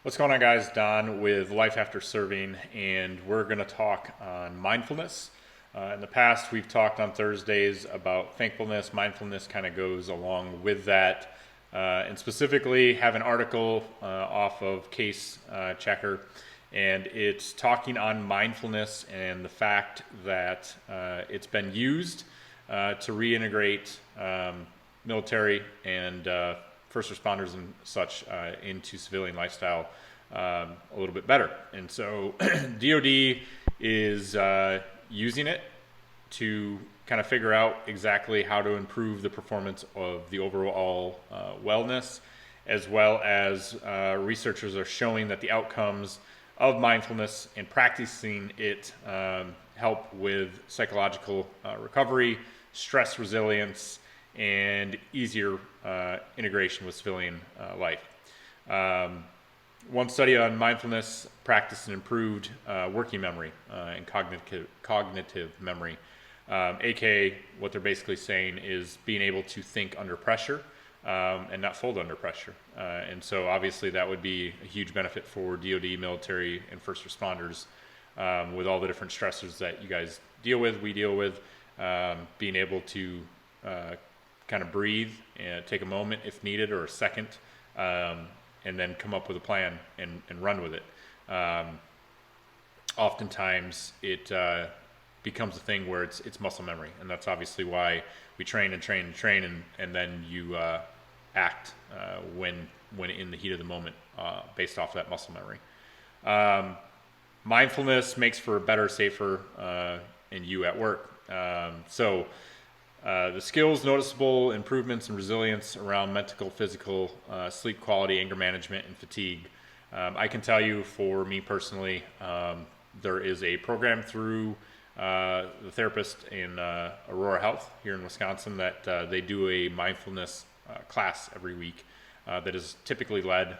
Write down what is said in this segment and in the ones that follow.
What's going on, guys? Don with Life After Serving, and we're going to talk on mindfulness. In the past, we've talked on Thursdays about thankfulness. Mindfulness kind of goes along with that, and specifically have an article off of Case Checker, and it's talking on mindfulness and the fact that it's been used to reintegrate military and first responders and such into civilian lifestyle a little bit better. And so DoD is using it to kind of figure out exactly how to improve the performance of the overall wellness, as well as researchers are showing that the outcomes of mindfulness and practicing it help with psychological recovery, stress resilience, and easier integration with civilian life. One study on mindfulness practice and improved working memory and cognitive memory, aka what they're basically saying is being able to think under pressure and not fold under pressure. And so obviously that would be a huge benefit for DoD, military, and first responders with all the different stressors that you guys deal with, we deal with, being able to kind of breathe and take a moment if needed, or a second, and then come up with a plan and run with it. Oftentimes it becomes a thing where it's muscle memory, and that's obviously why we train and train and train, and then you act when in the heat of the moment based off that muscle memory. Mindfulness makes for a better, safer, and you at work. The skills, noticeable improvements in resilience around mental, physical, sleep quality, anger management, and fatigue. I can tell you, for me personally, there is a program through the therapist in Aurora Health here in Wisconsin that they do a mindfulness class every week that is typically led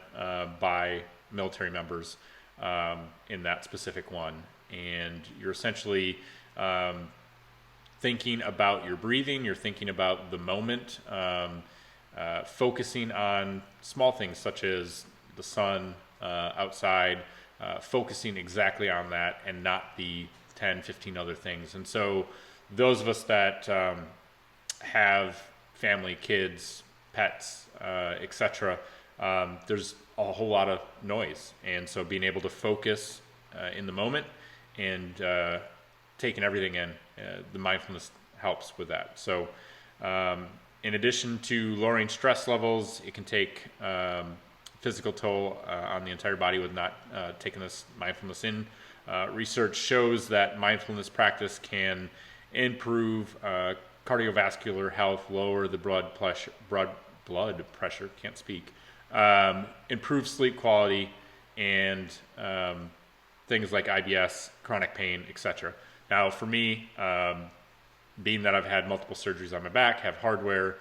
by military members in that specific one. And you're essentially thinking about your breathing, you're thinking about the moment, focusing on small things such as the sun outside, focusing exactly on that and not the 10, 15 other things. And so those of us that have family, kids, pets, etc., there's a whole lot of noise. And so being able to focus in the moment and taking everything in, the mindfulness helps with that. So in addition to lowering stress levels, it can take physical toll on the entire body with not taking this mindfulness in. Research shows that mindfulness practice can improve cardiovascular health, lower the blood pressure, can't speak, improve sleep quality, and things like IBS, chronic pain, etc. Now, for me, being that I've had multiple surgeries on my back, have hardware,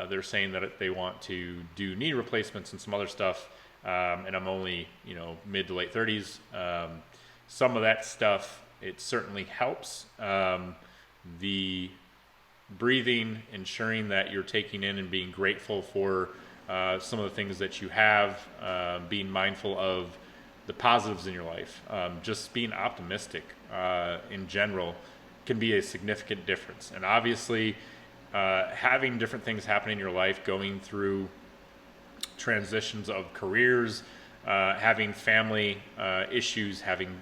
they're saying that they want to do knee replacements and some other stuff, and I'm only, mid to late 30s. Some of that stuff, it certainly helps. The breathing, ensuring that you're taking in and being grateful for some of the things that you have, being mindful of the positives in your life, just being optimistic in general can be a significant difference. And obviously, having different things happen in your life, going through transitions of careers, having family issues, having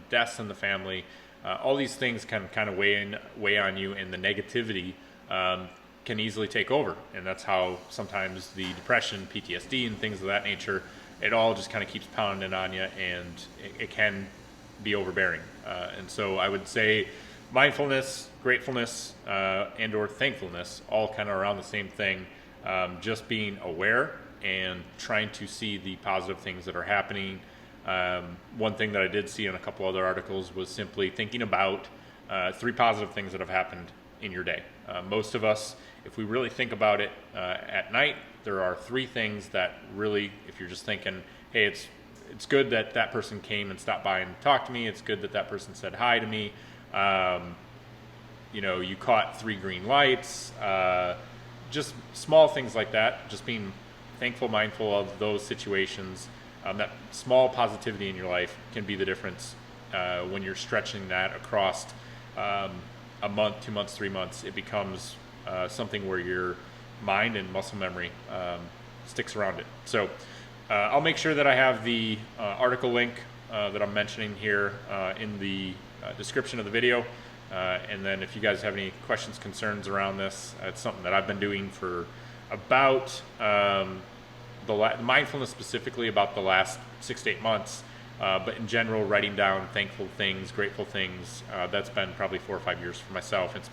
deaths in the family, all these things can kind of weigh on you, and the negativity can easily take over. And that's how sometimes the depression, PTSD, and things of that nature, it all just kind of keeps pounding on you, and it can be overbearing. And so I would say mindfulness, gratefulness, and or thankfulness, all kind of around the same thing. Just being aware and trying to see the positive things that are happening. One thing that I did see in a couple other articles was simply thinking about 3 positive things that have happened in your day. Most of us, if we really think about it at night, there are 3 things that really, if you're just thinking, hey, it's good that that person came and stopped by and talked to me. It's good that that person said hi to me. You caught 3 green lights. Just small things like that. Just being thankful, mindful of those situations That small positivity in your life can be the difference when you're stretching that across a month, 2 months, 3 months. It becomes something where your mind and muscle memory sticks around it. So I'll make sure that I have the article link that I'm mentioning here in the description of the video. And then if you guys have any questions, concerns around this, it's something that I've been doing for about mindfulness specifically about the last 6 to 8 months. But in general, writing down thankful things, grateful things, that's been probably 4 or 5 years for myself. It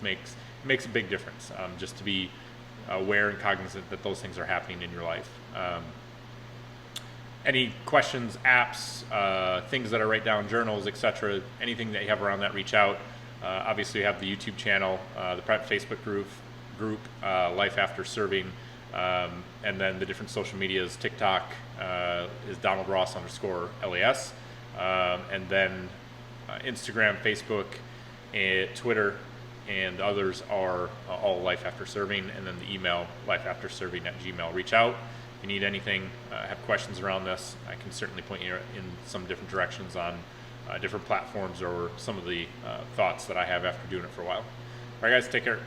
makes a big difference just to be aware and cognizant that those things are happening in your life. Any questions, apps, things that I write down, journals, etc., anything that you have around that, reach out. Obviously, you have the YouTube channel, the private Facebook group, Life After Serving, and then the different social medias. TikTok is Donald Ross _LAS, and then Instagram, Facebook, and Twitter, and others are all Life After Serving, and then the email lifeafterserving@gmail. Reach out. If you need anything, have questions around this, I can certainly point you in some different directions on different platforms or some of the thoughts that I have after doing it for a while. All right, guys, take care.